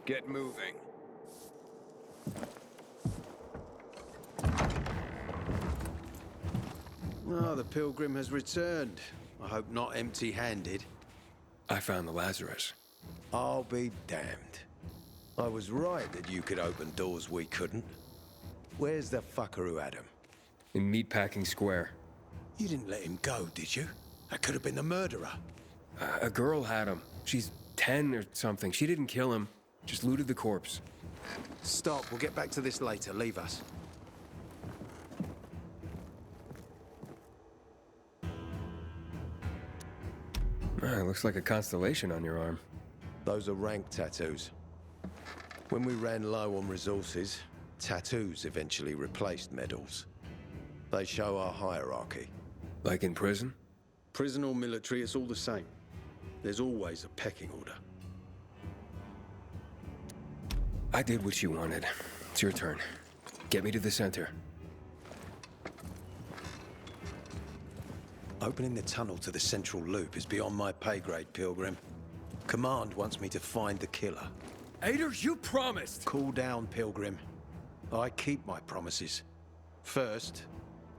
Get moving. Oh, the pilgrim has returned. I hope not empty-handed. I found the Lazarus. I'll be damned. I was right that you could open doors we couldn't. Where's the fucker who had him? In Meatpacking Square. You didn't let him go, did you? That could have been the murderer. A girl had him. She's 10 or something. She didn't kill him. Just looted the corpse. Stop, we'll get back to this later. Leave us. Looks like a constellation on your arm. Those are rank tattoos. When we ran low on resources, tattoos eventually replaced medals. They show our hierarchy. Like in prison? Prison or military, it's all the same. There's always a pecking order. I did what you wanted. It's your turn. Get me to the center. Opening the tunnel to the central loop is beyond my pay grade, Pilgrim. Command wants me to find the killer. Ader, you promised! Cool down, Pilgrim. I keep my promises. First,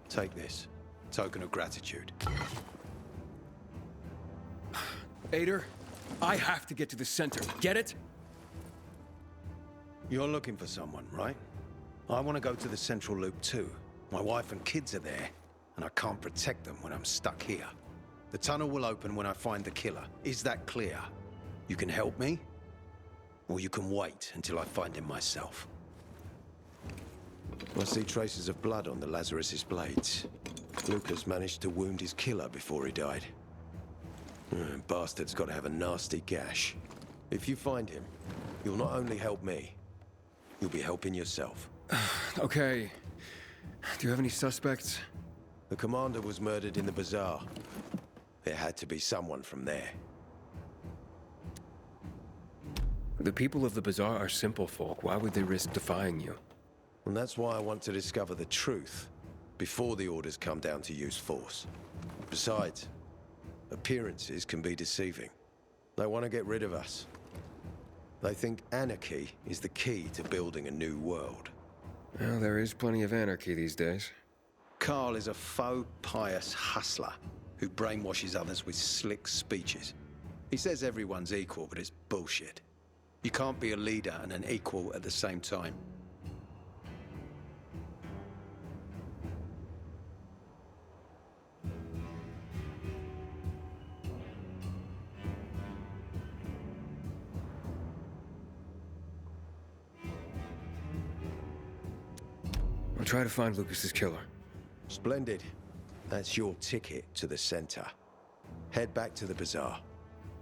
take this. Token of gratitude. Ader, I have to get to the center. Get it? You're looking for someone, right? I want to go to the central loop too. My wife and kids are there, and I can't protect them when I'm stuck here. The tunnel will open when I find the killer. Is that clear? You can help me, or you can wait until I find him myself. I see traces of blood on the Lazarus's blades. Lucas managed to wound his killer before he died. Bastard's got to have a nasty gash. If you find him, you'll not only help me, you'll be helping yourself. Okay. Do you have any suspects? The commander was murdered in the bazaar. There had to be someone from there. The people of the bazaar are simple folk. Why would they risk defying you? And that's why I want to discover the truth before the orders come down to use force. Besides, appearances can be deceiving. They want to get rid of us. They think anarchy is the key to building a new world. Well, there is plenty of anarchy these days. Carl is a faux pious hustler who brainwashes others with slick speeches. He says everyone's equal, but it's bullshit. You can't be a leader and an equal at the same time. I'll try to find Lucas's killer. Splendid. That's your ticket to the center. Head back to the bazaar.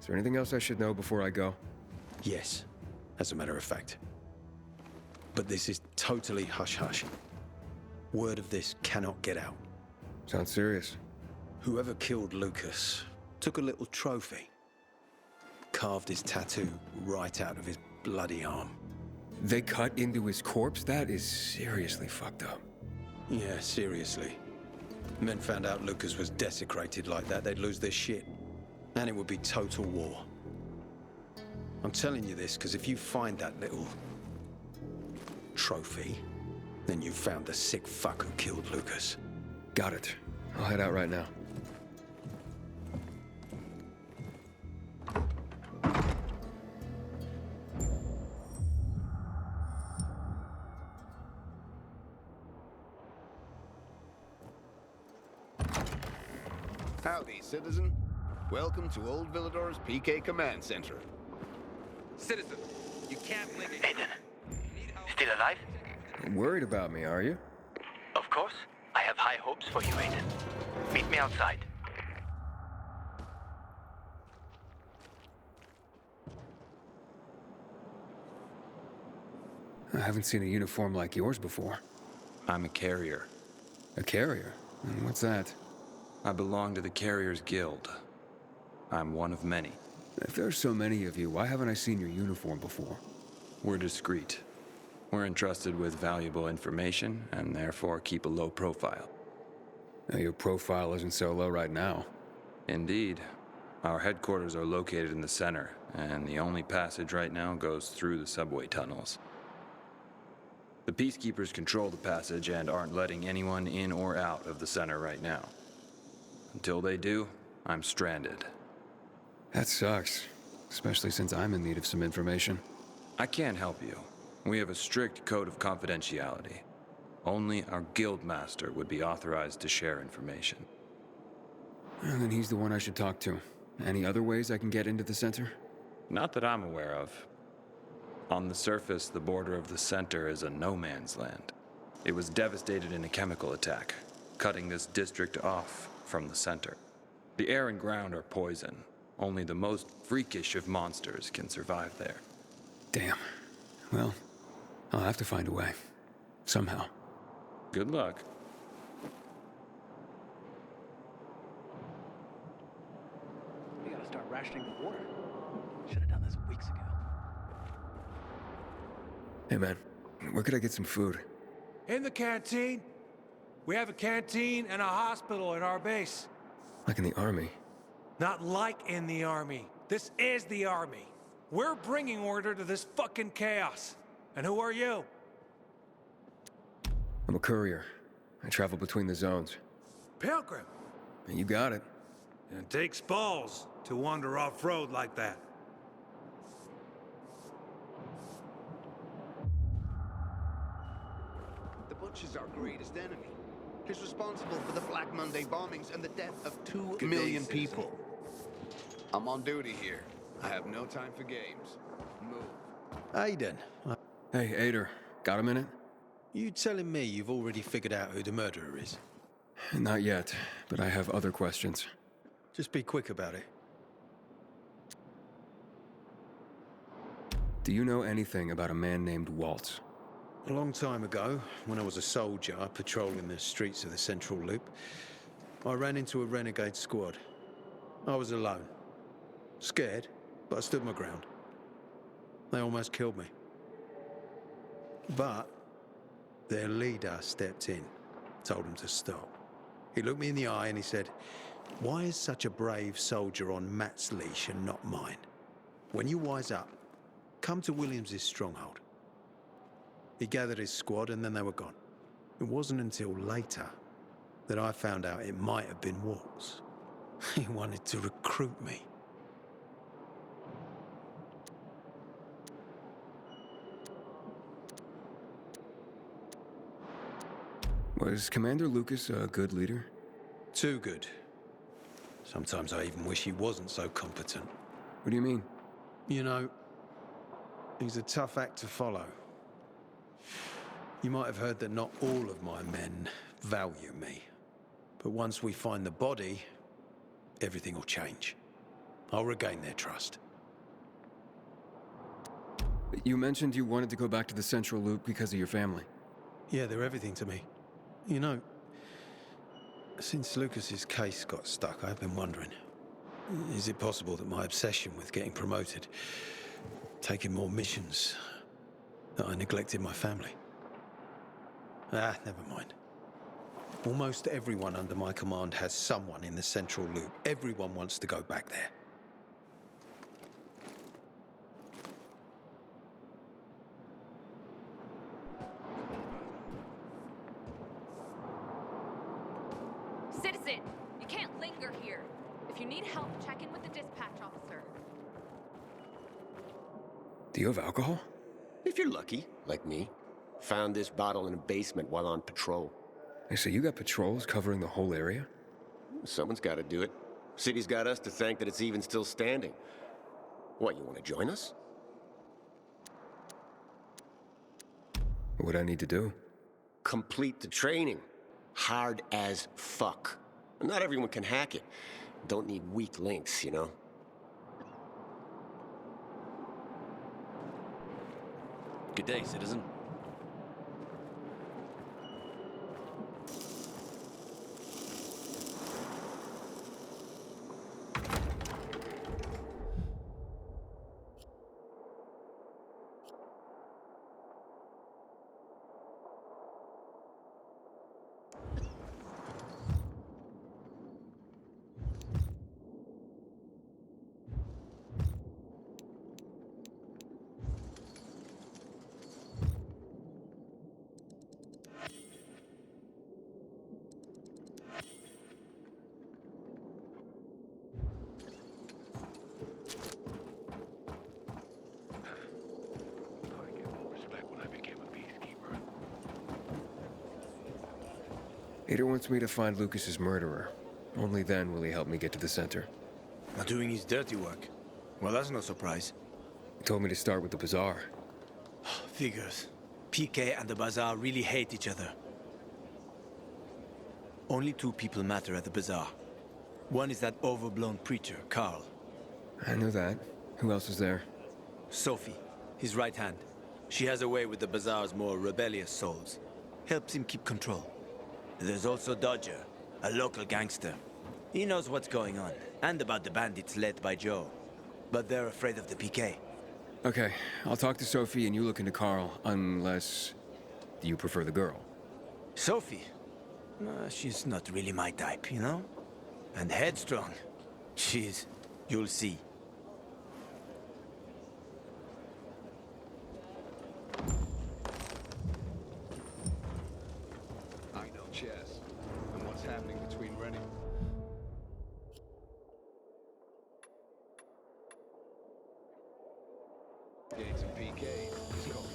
Is there anything else I should know before I go? Yes, as a matter of fact. But this is totally hush-hush. Word of this cannot get out. Sounds serious. Whoever killed Lucas took a little trophy. Carved his tattoo right out of his bloody arm. They cut into his corpse? That is seriously fucked up. Yeah, seriously. Men found out Lucas was desecrated like that, they'd lose their shit. And it would be total war. I'm telling you this because if you find that little trophy, then you've found the sick fuck who killed Lucas. Got it. I'll head out right now. Howdy, citizen. Welcome to Old Villador's PK Command Center. Citizen, you can't link it. Aiden, still alive? Worried about me, are you? Of course. I have high hopes for you, Aiden. Meet me outside. I haven't seen a uniform like yours before. I'm a carrier. A carrier? What's that? I belong to the Carriers Guild. I'm one of many. If there's so many of you, why haven't I seen your uniform before? We're discreet. We're entrusted with valuable information and therefore keep a low profile. Now, your profile isn't so low right now. Indeed. Our headquarters are located in the center, and the only passage right now goes through the subway tunnels. The Peacekeepers control the passage and aren't letting anyone in or out of the center right now. Until they do, I'm stranded. That sucks, especially since I'm in need of some information. I can't help you. We have a strict code of confidentiality. Only our guild master would be authorized to share information. Well, then he's the one I should talk to. Any other ways I can get into the center? Not that I'm aware of. On the surface, the border of the center is a no man's land. It was devastated in a chemical attack, cutting this district off from the center. The air and ground are poison. Only the most freakish of monsters can survive there. Damn. Well, I'll have to find a way. Somehow. Good luck. We gotta start rationing the water. Should have done this weeks ago. Hey man, where could I get some food? In the canteen. We have a canteen and a hospital in our base. Like in the army. Not like in the army. This is the army. We're bringing order to this fucking chaos. And who are you? I'm a courier. I travel between the zones. Pilgrim. You got it. It takes balls to wander off-road like that. The Butch is our greatest enemy. He's responsible for the Black Monday bombings and the death of 2 million people. I'm on duty here. I have no time for games. Move. Aiden, Hey, Ader, got a minute? you telling me you've already figured out who the murderer is? Not yet, but I have other questions. Just be quick about it. Do you know anything about a man named Waltz? A long time ago, when I was a soldier patrolling the streets of the Central Loop, I ran into a renegade squad. I was alone. Scared, but I stood my ground. They almost killed me. But their leader stepped in, told them to stop. He looked me in the eye and he said, "Why is such a brave soldier on Matt's leash and not mine? When you wise up, come to Williams' stronghold." He gathered his squad and then they were gone. It wasn't until later that I found out it might have been Waltz. He wanted to recruit me. Was Commander Lucas a good leader? Too good. Sometimes I even wish he wasn't so competent. What do you mean? You know, he's a tough act to follow. You might have heard that not all of my men value me. But once we find the body, everything will change. I'll regain their trust. You mentioned you wanted to go back to the Central Loop because of your family. Yeah, they're everything to me. You know, since Lucas's case got stuck, I've been wondering, is it possible that my obsession with getting promoted, taking more missions, that I neglected my family? Never mind. Almost everyone under my command has someone in the Central Loop. Everyone wants to go back there. Citizen, you can't linger here. If you need help, check in with the dispatch officer. Do you have alcohol? If you're lucky, like me. Found this bottle in a basement while on patrol. Hey, so you got patrols covering the whole area? Someone's got to do it. City's got us to thank that it's even still standing. What, you want to join us? What would I need to do? Complete the training. Hard as fuck. Not everyone can hack it. Don't need weak links, you know? Good day, citizen. Hader wants me to find Lucas's murderer. Only then will he help me get to the center. Not doing his dirty work. Well, that's no surprise. He told me to start with the bazaar. Figures. PK and the bazaar really hate each other. Only two people matter at the bazaar. One is that overblown preacher, Carl. I knew that. Who else is there? Sophie, his right hand. She has a way with the bazaar's more rebellious souls. Helps him keep control. There's also Dodger, a local gangster. He knows what's going on, and about the bandits led by Joe. But they're afraid of the PK. Okay, I'll talk to Sophie and you look into Carl, unless you prefer the girl. Sophie? She's not really my type, you know? And headstrong. You'll see. I know chess. And what's happening between Rennie... Gates and PK is called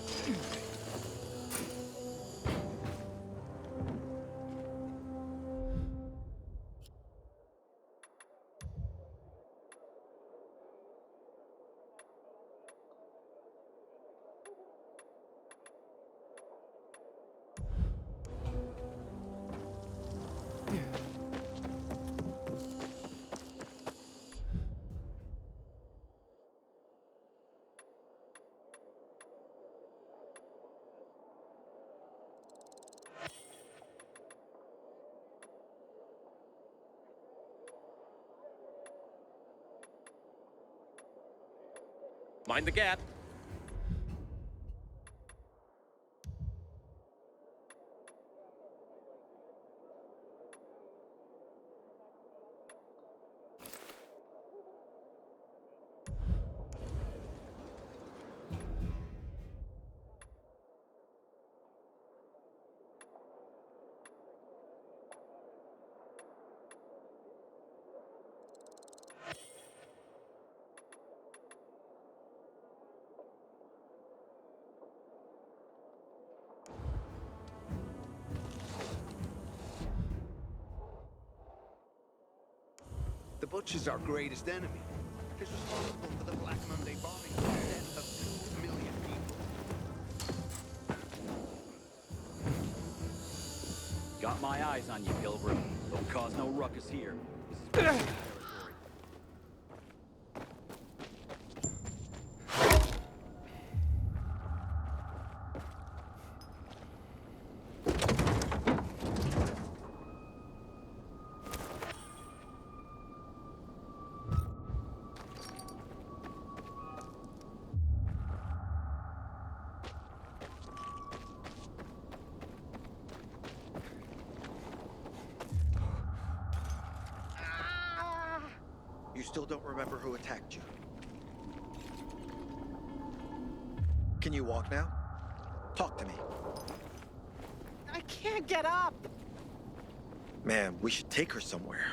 Mind the gap. The Butcher's our greatest enemy. He's responsible for the Black Monday bombing and the death of 2 million people. Got my eyes on you, Pilgrim. Don't cause no ruckus here. This is territory. You still don't remember who attacked you. Can you walk now? Talk to me. I can't get up. Ma'am, we should take her somewhere.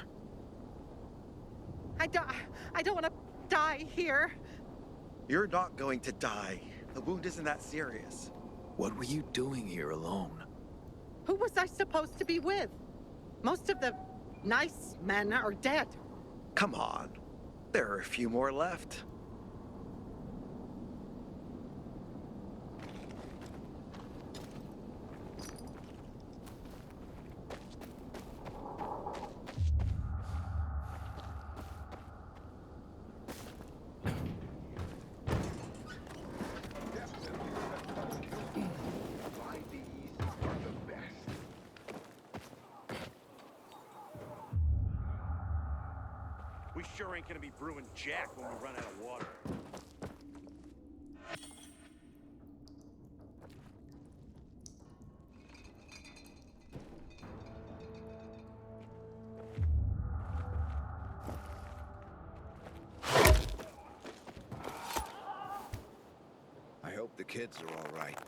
I don't want to die here. You're not going to die. The wound isn't that serious. What were you doing here alone? Who was I supposed to be with? Most of the nice men are dead. Come on. There are a few more left. We sure ain't gonna be brewing Jack when we run out of water. I hope the kids are all right.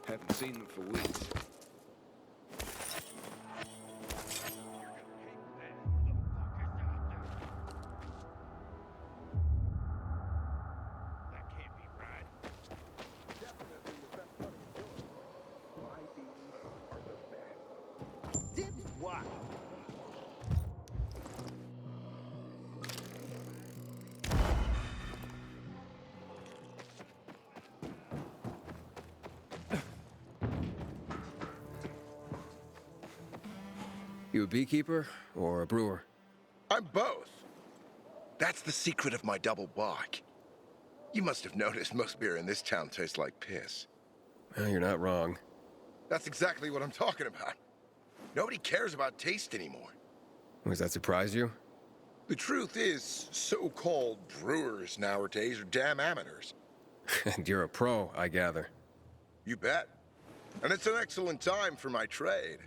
Haven't seen them for weeks. You a beekeeper or a brewer? I'm both. That's the secret of my double bock. You must have noticed most beer in this town tastes like piss. Well, you're not wrong. That's exactly what I'm talking about. Nobody cares about taste anymore. Does that surprise you? The truth is, so-called brewers nowadays are damn amateurs. And you're a pro, I gather. You bet. And it's an excellent time for my trade.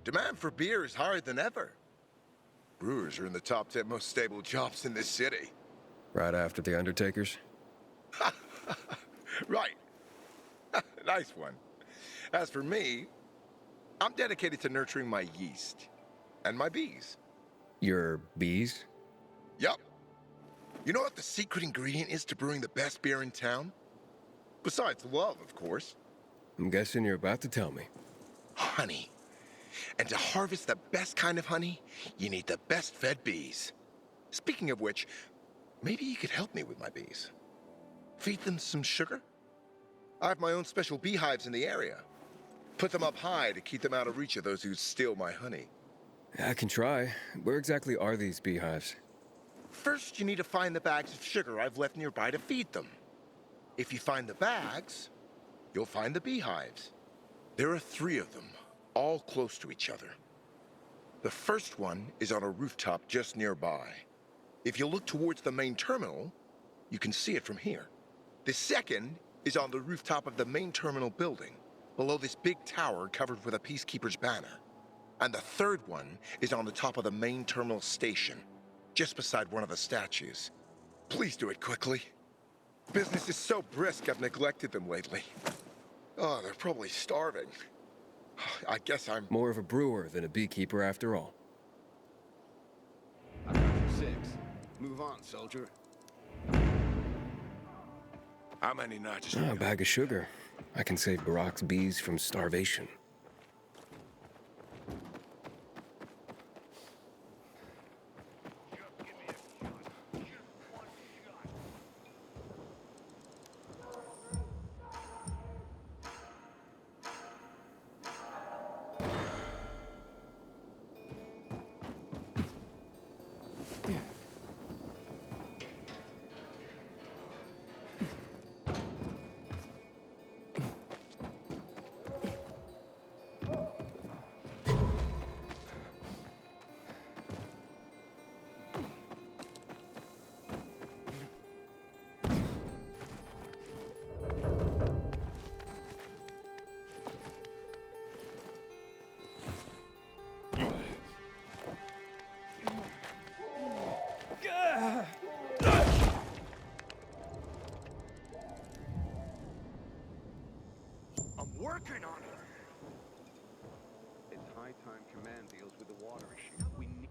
Demand for beer is higher than ever. Brewers are in the top 10 most stable jobs in this city. Right after the Undertakers? Right. Nice one. As for me, I'm dedicated to nurturing my yeast and my bees. Your bees? Yup. You know what the secret ingredient is to brewing the best beer in town? Besides love, of course. I'm guessing you're about to tell me. Honey. And to harvest the best kind of honey, you need the best fed bees. Speaking of which, maybe you could help me with my bees. Feed them some sugar? I have my own special beehives in the area. Put them up high to keep them out of reach of those who steal my honey. I can try. Where exactly are these beehives? First, you need to find the bags of sugar I've left nearby to feed them. If you find the bags, you'll find the beehives. There are 3 of them, all close to each other. The first one is on a rooftop just nearby. If you look towards the main terminal, you can see it from here. The second is on the rooftop of the main terminal building, below this big tower covered with a peacekeeper's banner. And the third one is on the top of the main terminal station, just beside one of the statues. Please do it quickly. Business is so brisk I've neglected them lately. Oh, they're probably starving. I guess I'm... More of a brewer than a beekeeper after all. I got your 6. Move on, soldier. How many notches? A bag of sugar. I can save Barack's bees from starvation. Working on it. It's high time command deals with the water issue. We need...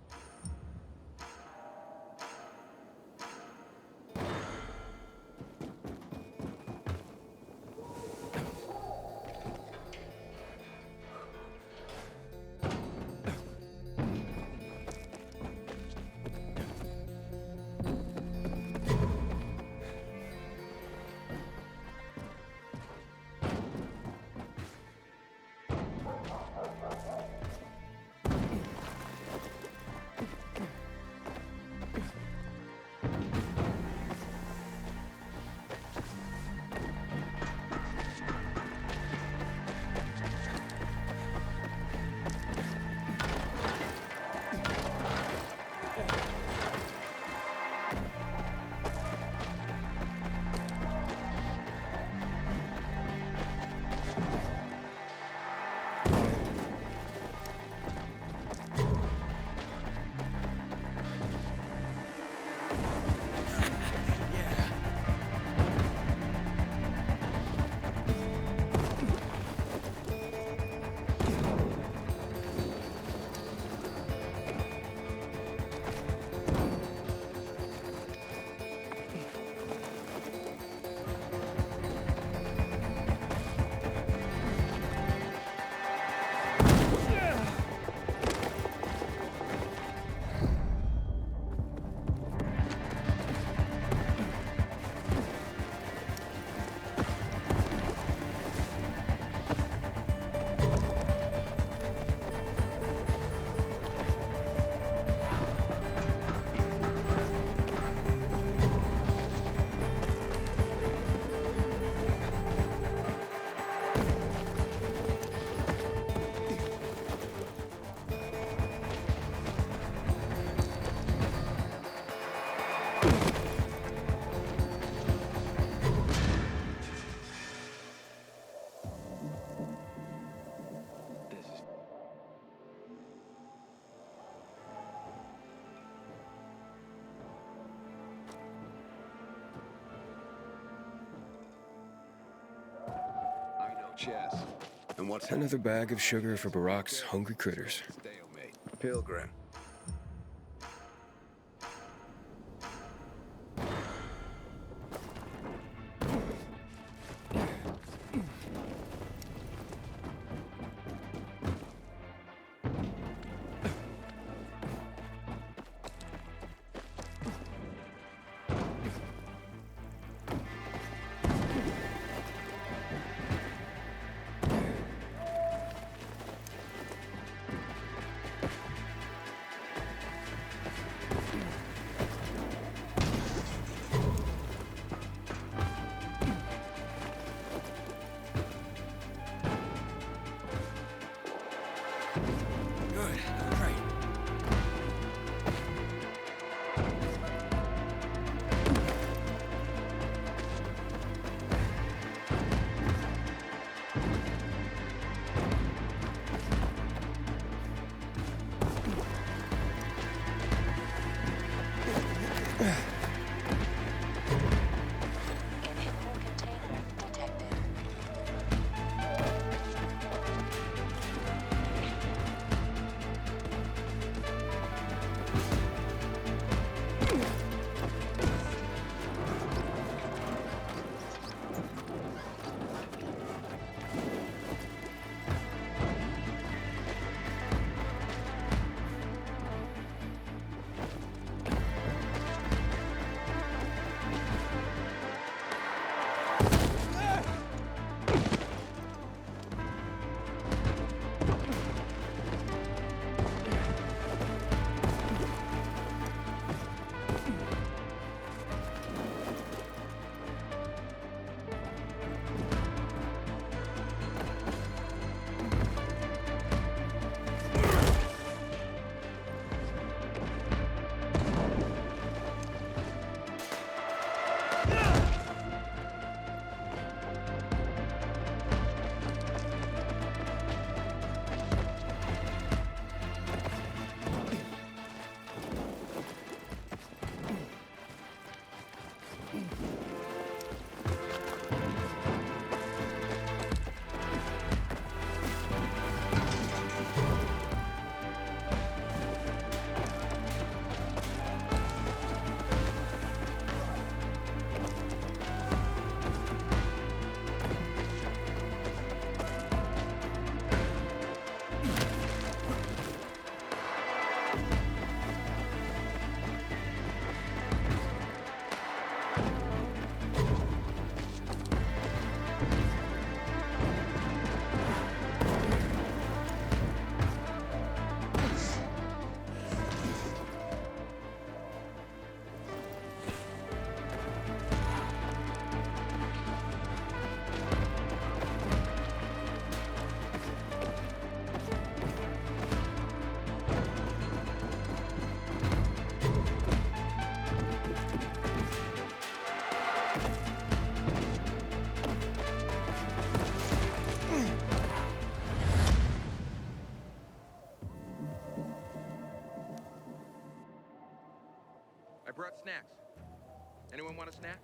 chess. And what's Another bag of sugar for Barack's hungry critters. stalemate? Pilgrim. Good. Great. I brought snacks. Anyone want a snack?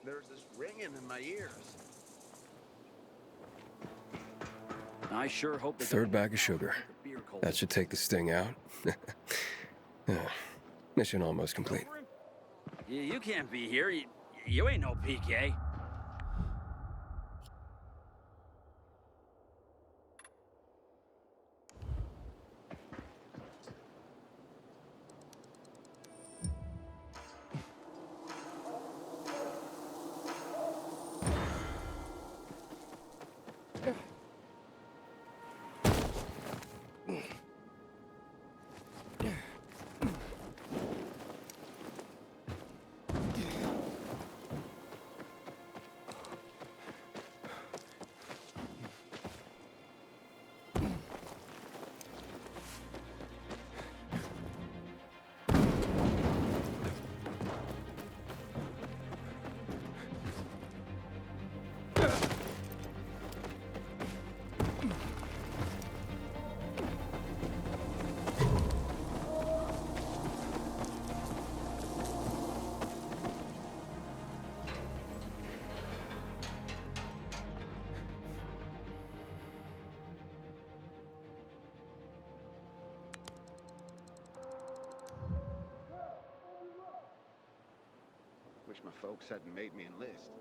There's this ringing in my ears. I sure hope they Third bag of sugar. That should take the sting out. Mission almost complete. You can't be here. You ain't no PK. Wish my folks hadn't made me enlist.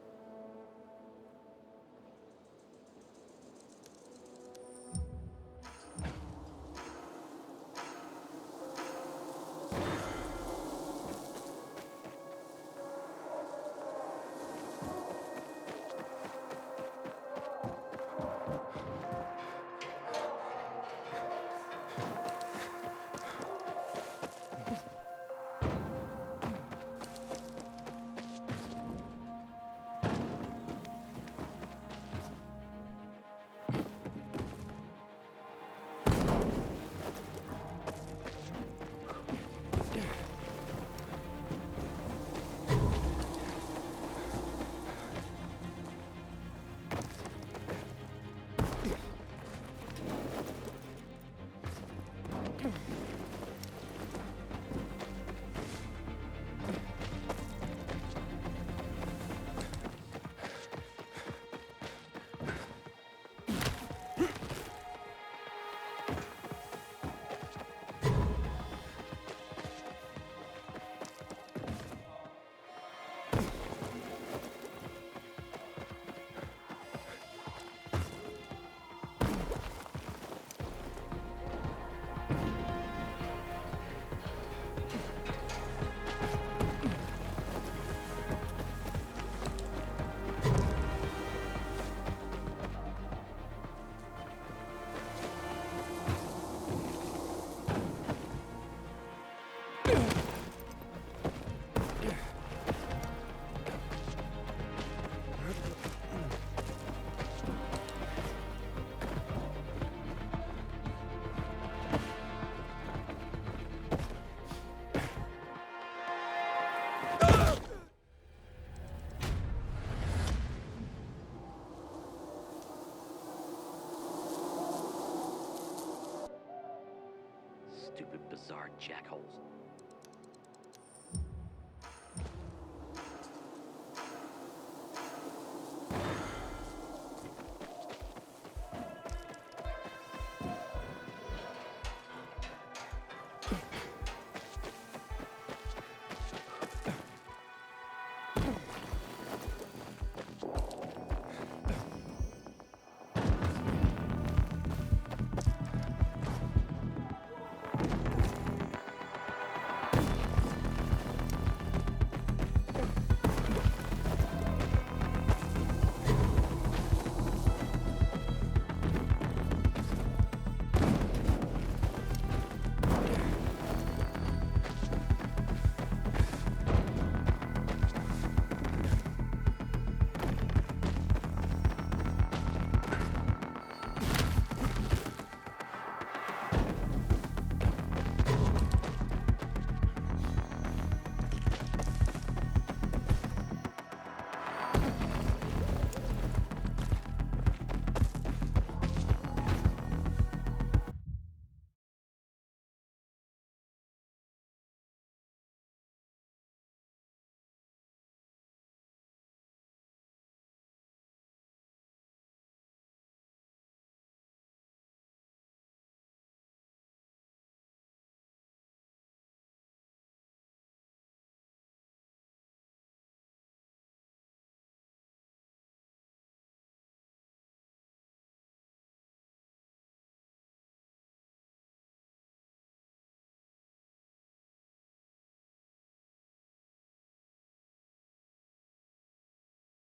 Stupid, bizarre jackholes.